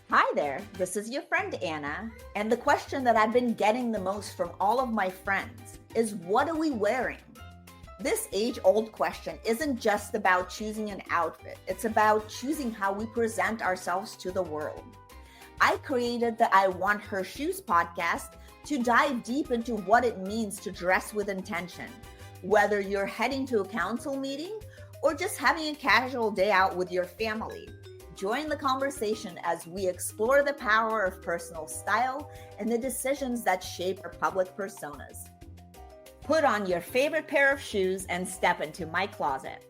Hi there, this is your friend Anna, and the question that I've been getting the most from all of my friends is, what are we wearing? This age-old question isn't just about choosing an outfit, it's about choosing how we present ourselves to the world. I created the I Want Her Shoes podcast to dive deep into what it means to dress with intention, whether you're heading to a council meeting or just having a casual day out with your family. Join the conversation as we explore the power of personal style and the decisions that shape our public personas. Put on your favorite pair of shoes and step into my closet.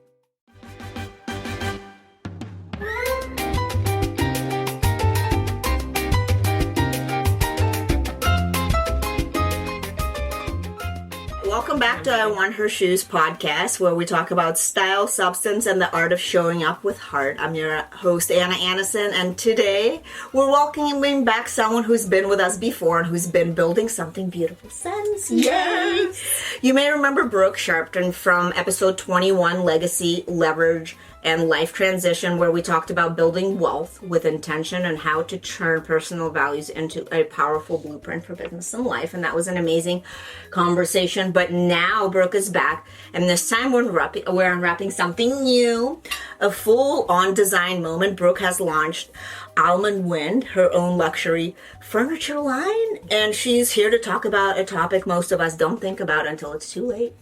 Welcome back to I Want Her Shoes podcast, where we talk about style, substance, and the art of showing up with heart. I'm your host, Anna Anderson, and today we're welcoming back someone who's been with us before and who's been building something beautiful since. Yes! You may remember Brooke Sharpton from episode 21, Legacy, Leverage, and Life Transition, where we talked about building wealth with intention and how to turn personal values into a powerful blueprint for business and life. And that was an amazing conversation. But now Brooke is back, and this time we're unwrapping something new, a full-on design moment. Brooke has launched Almond Wind, her own luxury furniture line, and she's here to talk about a topic most of us don't think about until it's too late,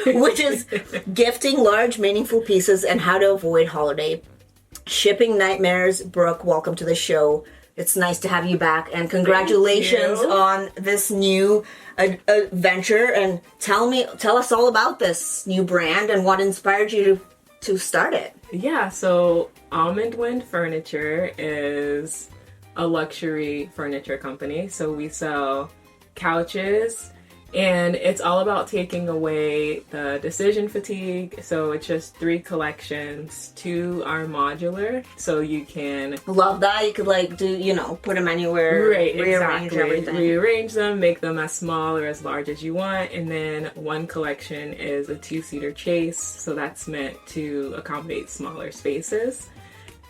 which is gifting large, meaningful pieces and how to avoid holiday shipping nightmares. Brooke, welcome to the show. It's nice to have you back, and congratulations on this new venture. And tell us all about this new brand and what inspired you to start it. Yeah, so Almond Wind Furniture is a luxury furniture company. So we sell couches, and it's all about taking away the decision fatigue. So it's just 3 collections. 2 are modular, so you can... Love that. You could put them anywhere, right, rearrange exactly. everything. Rearrange them, make them as small or as large as you want. And then 1 collection is a 2-seater chase, so that's meant to accommodate smaller spaces.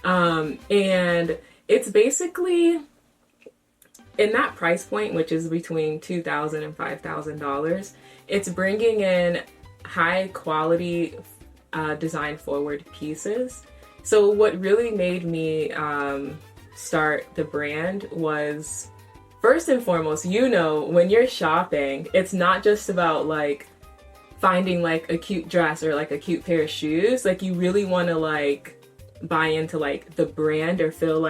And it's basically... in that price point, which is between $2,000 and $5,000, it's bringing in high quality, design forward pieces. So what really made me start the brand was, first and foremost, when you're shopping, it's not just about finding a cute dress or a cute pair of shoes. You really want to buy into the brand, or feel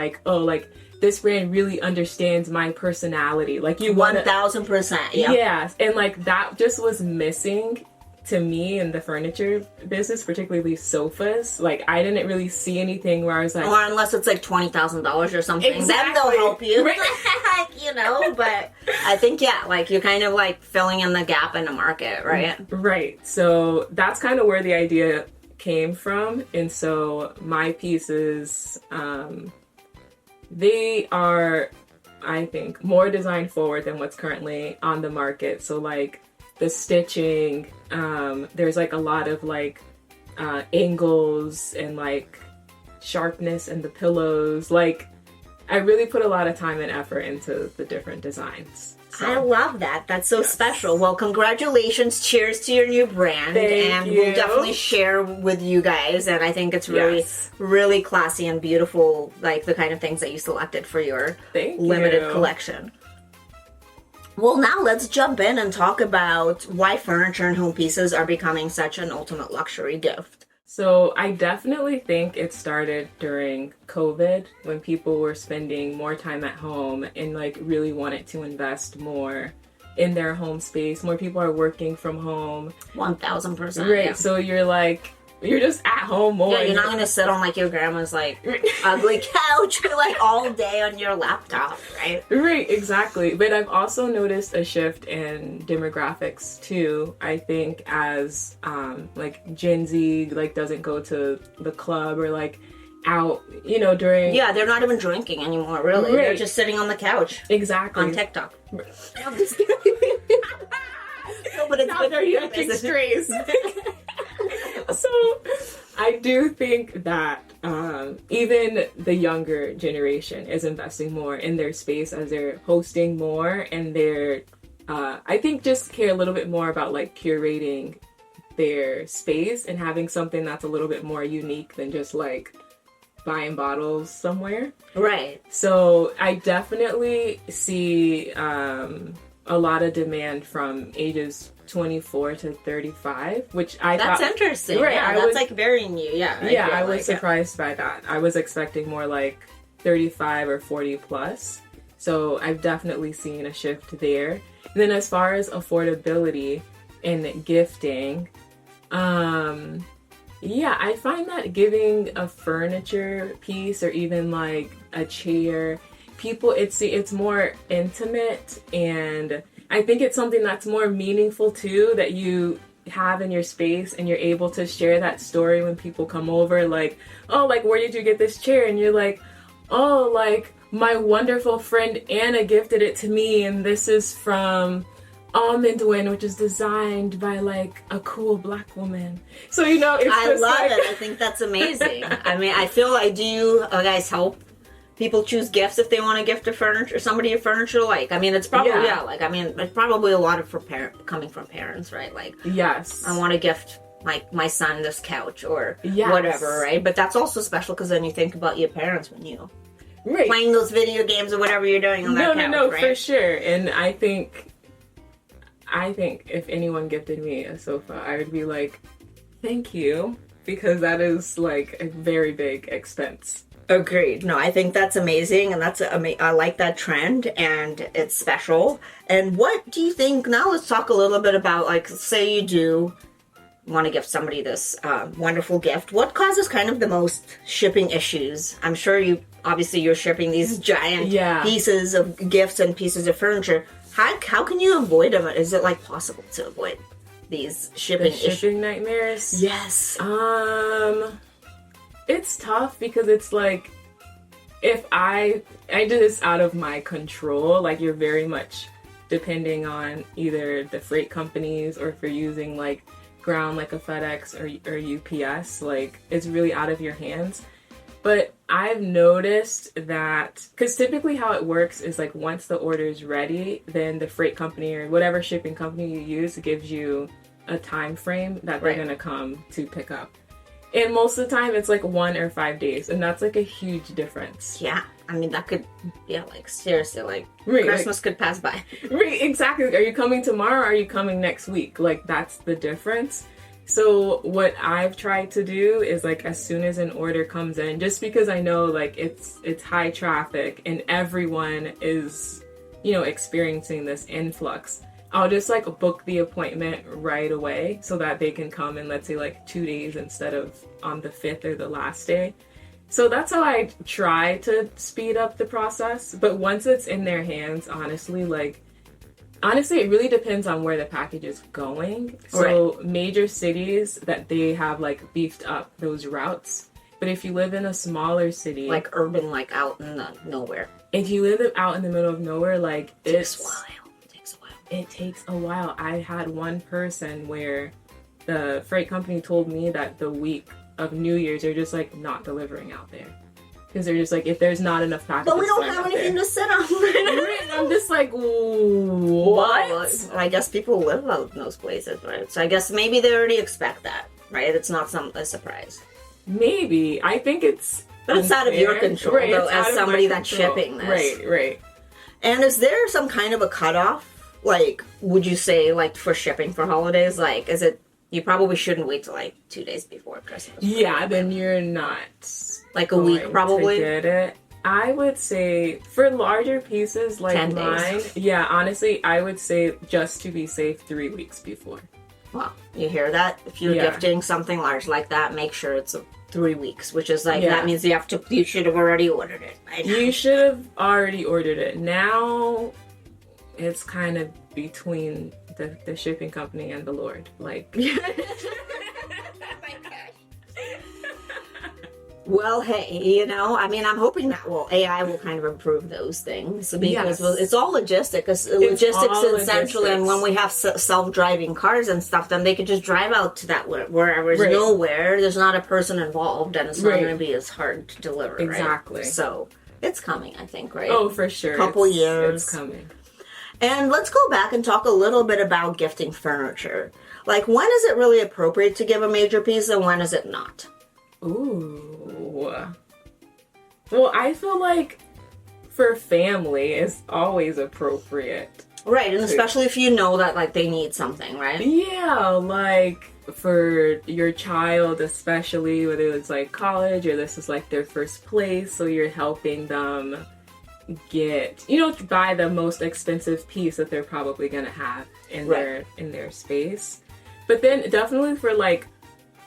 this brand really understands my personality. You 1,000%. Yeah. Yes. And that just was missing to me in the furniture business, particularly sofas. I didn't really see anything where I was or unless it's $20,000 or something, exactly. Then they'll help you. Right. But I think, you're kind of filling in the gap in the market, right? Right. So that's kind of where the idea came from. And so my pieces, they are, I think, more design forward than what's currently on the market. So the stitching, there's a lot of angles and sharpness in the pillows. I really put a lot of time and effort into the different designs. So. I love that. That's so special. Well, congratulations. Cheers to your new brand. Thank you. We'll definitely share with you guys. And I think it's really, really classy and beautiful, the kind of things that you selected for your limited collection. Well, now let's jump in and talk about why furniture and home pieces are becoming such an ultimate luxury gift. So I definitely think it started during COVID, when people were spending more time at home and really wanted to invest more in their home space. More people are working from home. 1,000%. Right. Yeah. So you're just at home more. Yeah, you're not going to sit on your grandma's ugly couch all day on your laptop, right? Right, exactly. But I've also noticed a shift in demographics too. I think as Gen Z doesn't go to the club or out, during... Yeah, they're not even drinking anymore, really. Right. They're just sitting on the couch. Exactly. On TikTok. No, but it's now they're yanking strays. So I do think that even the younger generation is investing more in their space as they're hosting more, and they're I think just care a little bit more about like curating their space and having something that's a little bit more unique than just like buying bottles somewhere. Right. So I definitely see a lot of demand from ages 24 to 35, which I That's thought, interesting. right, Yeah, that's like very new. Yeah. I was surprised by that. I was expecting more like 35 or 40 plus. So I've definitely seen a shift there. And then as far as affordability and gifting, yeah, I find that giving a furniture piece or even like a chair, people, it's more intimate, and I think it's something that's more meaningful too, that you have in your space and you're able to share that story when people come over, like, oh, like, where did you get this chair? And you're like, oh, like, my wonderful friend Anna gifted it to me, and this is from Almond Wind, which is designed by like a cool Black woman. So, you know, it's I just love like... it. I think that's amazing. I mean, I feel like, do you guys help people choose gifts if they want to gift a furniture, somebody a furniture? Like, I mean, it's probably, like, I mean, it's probably a lot of coming from parents, right? Like, yes, I want to gift my son this couch or whatever, right? But that's also special because then you think about your parents when you playing those video games or whatever you're doing on that couch, No, right? for sure. And I think if anyone gifted me a sofa, I would be like, thank you, because that is like a very big expense. Agreed. No, I think that's amazing, and I like that trend, and it's special. And what do you think? Now let's talk a little bit about, like, say you do want to gift somebody this wonderful gift. What causes kind of the most shipping issues? I'm sure you're shipping these giant pieces of gifts and pieces of furniture. How can you avoid them? Is it like possible to avoid these shipping nightmares? Yes. It's tough because it's like, if I do this out of my control, like, you're very much depending on either the freight companies, or if you're using like ground like a FedEx or UPS, like, it's really out of your hands. But I've noticed that, because typically how it works is like, once the order is ready, then the freight company or whatever shipping company you use gives you a time frame that they're going to come to pick up. And most of the time it's like 1 or 5 days, and that's like a huge difference. Yeah, I mean, that could, like, seriously, like, Christmas could pass by. Right, exactly. Are you coming tomorrow, or are you coming next week? Like, that's the difference. So what I've tried to do is, like, as soon as an order comes in, just because I know, like, it's high traffic and everyone is, you know, experiencing this influx, I'll just like book the appointment right away so that they can come in, let's say, like 2 days instead of on the 5th or the last day. So that's how I try to speed up the process. But once it's in their hands, honestly, it really depends on where the package is going. So major cities, that they have like beefed up those routes. But if you live in a smaller city, like urban, like out in the nowhere. If you live out in the middle of nowhere, like, It takes a while. I had one person where the freight company told me that the week of New Year's, they're just like not delivering out there. Because they're just like, if there's not enough packages. But we don't have anything to sit on. I'm just like, what? Well, I guess people live out in those places, right? So I guess maybe they already expect that, right? It's not a surprise. Maybe. I think it's... But it's out of your control, though, as somebody that's shipping this. Right. And is there some kind of a cutoff? Like, would you say, like, for shipping for holidays? Like, is it... You probably shouldn't wait till, like, 2 days before Christmas. Yeah, then you're not... Like a week, probably? To get it. I would say, for larger pieces like 10 mine... days. Yeah, honestly, I would say, just to be safe, 3 weeks before. Well, you hear that? If you're gifting something large like that, make sure it's 3 weeks, which is like, that means you should have already ordered it. You should have already ordered it. Now, it's kind of between the shipping company and the Lord. Like... Well, hey, you know, I mean, I'm hoping that AI will kind of improve those things because Yes. well, it's all logistics. Logistics all is central, and when we have self-driving cars and stuff, then they could just drive out to that wherever is Right. nowhere. There's not a person involved, and it's not Right. going to be as hard to deliver. Exactly. Right? So it's coming, I think, right? Oh, for sure. Couple years. It's coming. And let's go back and talk a little bit about gifting furniture. Like, when is it really appropriate to give a major piece, and when is it not? Ooh. Well, I feel like for family, it's always appropriate. Right, and especially if you know that, like, they need something, right? Yeah, like for your child, especially whether it's like college or this is like their first place, so you're helping them buy the most expensive piece that they're probably gonna have in their space. But then definitely for like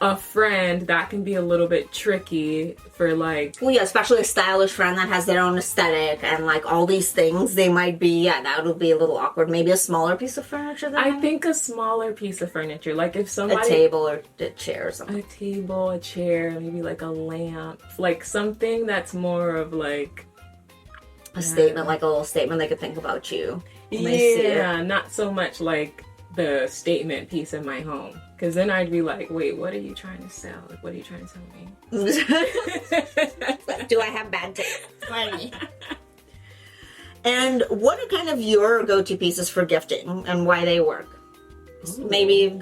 a friend, that can be a little bit tricky for like... Well, yeah, especially a stylish friend that has their own aesthetic and like all these things, they might be, that would be a little awkward. Maybe a smaller piece of furniture then? I think a smaller piece of furniture, like if somebody... A table or a chair or something. A table, a chair, maybe like a lamp. Like something that's more of like... A statement, like a little statement they could think about you. Yeah, not so much like the statement piece in my home. Because then I'd be like, wait, what are you trying to sell? Like, what are you trying to sell me? Do I have bad taste? Funny. And what are kind of your go-to pieces for gifting and why they work? Ooh. Maybe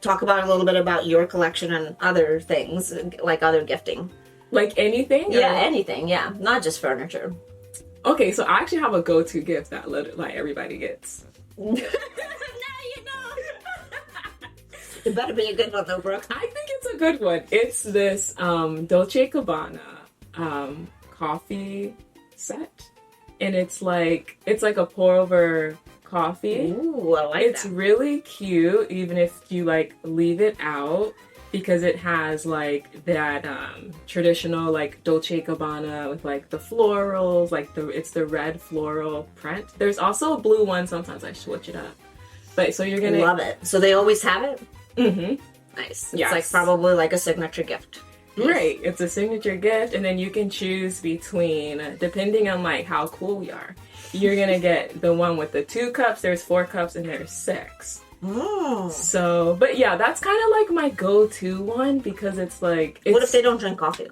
talk about a little bit about your collection and other things, like other gifting. Like anything? Yeah, anything, yeah. Not just furniture. Okay, so I actually have a go-to gift that like everybody gets. It better be a good one though, Brooke. I think it's a good one. It's this Dolce & Gabbana coffee set. And it's like a pour over coffee. Ooh, I like It's that. really cute, even if you like leave it out, because it has like that traditional like Dolce & Gabbana with like the florals, like it's the red floral print. There's also a blue one. Sometimes I switch it up. But so you're gonna love it. So they always have it? Mm-hmm. Nice. It's like probably like a signature gift. Right. It's a signature gift, and then you can choose between, depending on like how cool we are. You're gonna get the one with the 2 cups, there's 4 cups, and there's 6. Oh. So, but yeah, that's kind of like my go-to one because it's like... What if they don't drink coffee?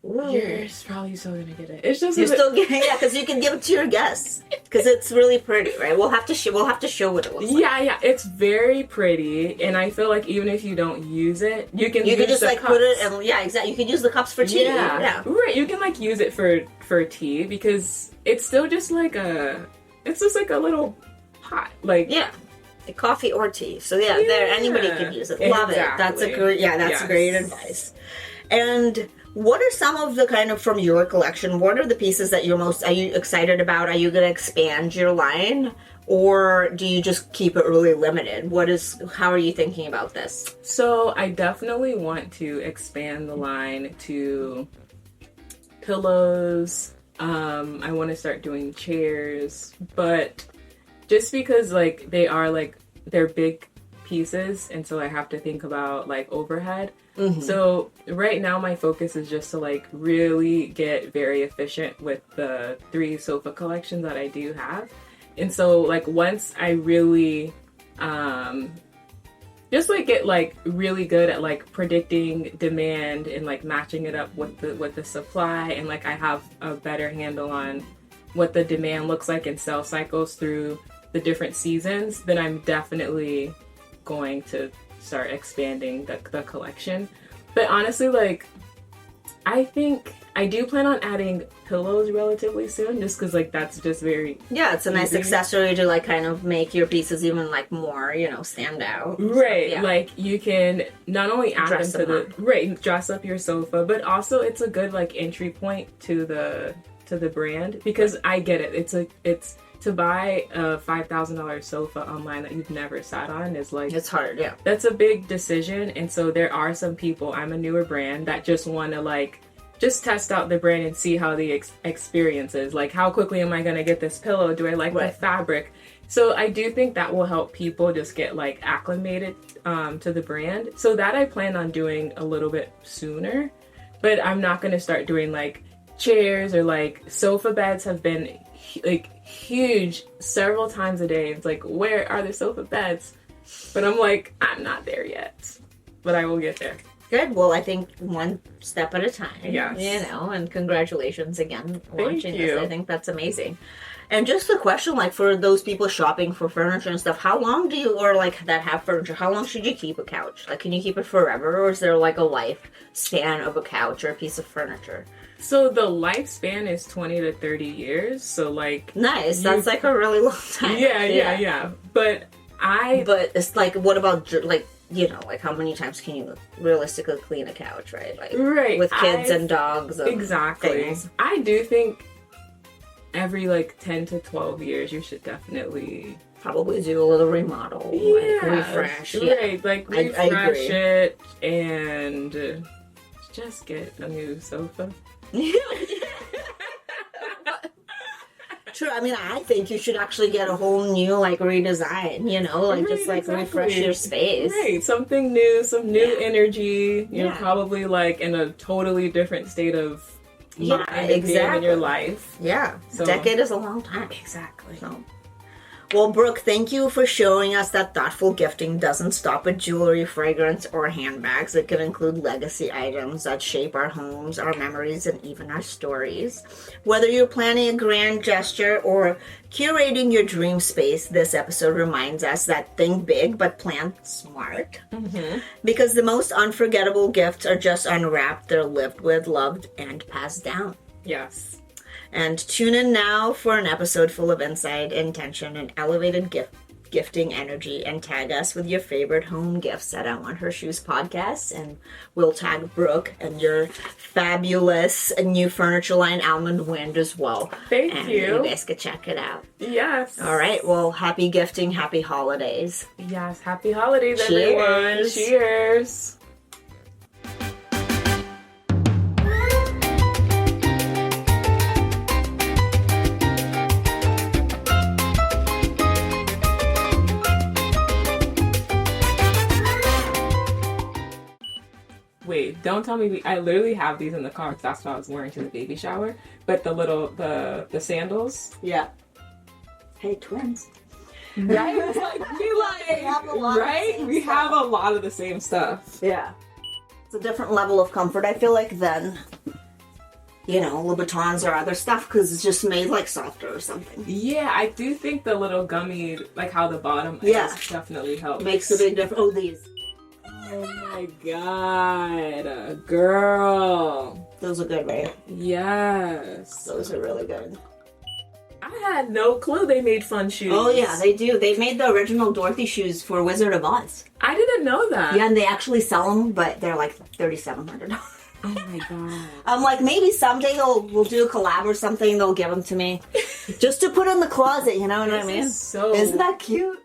You're probably still gonna get it. It's just still getting because you can give it to your guests because it's really pretty, right? We'll have to show what it looks like. Yeah, it's very pretty, and I feel like even if you don't use it, you can just like cups. put it and exactly. You can use the cups for tea. Yeah, right. You can like use it for tea because it's still just like a little pot, like a coffee or tea. So there anybody can use it. Love it. That's a great great advice. And what are some of the kind of from your collection? What are the pieces that are you excited about? Are you going to expand your line, or do you just keep it really limited? How are you thinking about this? So I definitely want to expand the line to pillows. I want to start doing chairs, but just because like they're big pieces, and so I have to think about like overhead. Mm-hmm. So right now my focus is just to like really get very efficient with the 3 sofa collections that I do have. And so like once I really just like get like really good at like predicting demand and like matching it up with the supply, and like I have a better handle on what the demand looks like in sales cycles through the different seasons, then I'm definitely going to start expanding the collection. But honestly, like I think I do plan on adding pillows relatively soon, just because like that's just very it's a nice accessory to like kind of make your pieces even like more stand out. Right. So, like you can not only add them to dress up your sofa, but also it's a good like entry point to the brand, because I get it. It's to buy a $5,000 sofa online that you've never sat on is like... It's hard, yeah. That's a big decision, and so there are some people, I'm a newer brand, that just want to like, just test out the brand and see how the experience is. Like, how quickly am I going to get this pillow? Do I like the fabric? So I do think that will help people just get like acclimated to the brand. So that I plan on doing a little bit sooner. But I'm not going to start doing like chairs, or like sofa beds have been like huge several times a day. It's like, where are the sofa beds? But I'm like, I'm not there yet, but I will get there. Good. Well, I think one step at a time. Yes. You know, and congratulations again launching you. this. I think that's amazing. And just a question, like for those people shopping for furniture and stuff, how long do you, or like that have furniture, how long should you keep a couch? Like, can you keep it forever, or is there like a lifespan of a couch or a piece of furniture? So the lifespan is 20 to 30 years. So like, Nice. That's like a really long time. yeah. But it's like, what about like, you know, like how many times can you realistically clean a couch, right? Like, right, with kids and dogs. And exactly. things. I do think every like 10 to 12 years you should definitely Probably do a little remodel, like refresh. Right, like refresh I agree. it and just get a new sofa. True. I mean, I think you should actually get a whole new, like, redesign, you know, like, just, like, refresh your space. Right, something new, some new energy. You're Yeah. probably, like, in a totally different state of mind and being in exactly. your life. Yeah. So- A decade is a long time. Exactly. So. Well, Brooke, thank you for showing us that thoughtful gifting doesn't stop at jewelry, fragrance, or handbags. It can include legacy items that shape our homes, our memories, and even our stories. Whether you're planning a grand gesture or curating your dream space, this episode reminds us that think big but plan smart. Mm-hmm. Because the most unforgettable gifts are just unwrapped, they're lived with, loved, and passed down. Yes. And tune in now for an episode full of insight, intention, and elevated gifting energy. And tag us with your favorite home gifts at I Want Her Shoes podcast. And we'll tag Brooke and your fabulous new furniture line, Almond Wind, as well. Thank and you. You guys could check it out. Yes. All right. Well, happy gifting. Happy holidays. Yes. Happy holidays, Cheers. everyone. Cheers. Wait, don't tell me I literally have these in the car because that's what I was wearing to the baby shower. But the sandals. Yeah. Hey, twins. Right? It's like, have a lot of the right? same We stuff. have a lot of the same stuff. Yeah. It's a different level of comfort, I feel like, than, you know, Louboutins or other stuff, because it's just made, like, softer or something. Yeah, I do think the little gummy, like how the bottom Yeah. is, definitely helps. Makes a big difference. Oh, these. Oh my god, girl. Those are good, right? Yes. Those are really good. I had no clue they made fun shoes. Oh, yeah, they do. They made the original Dorothy shoes for Wizard of Oz. I didn't know that. Yeah, and they actually sell them, but they're like $3,700. Oh my god. I'm like, maybe someday we'll do a collab or something. They'll give them to me just to put in the closet. You know what I mean? So Isn't that cute?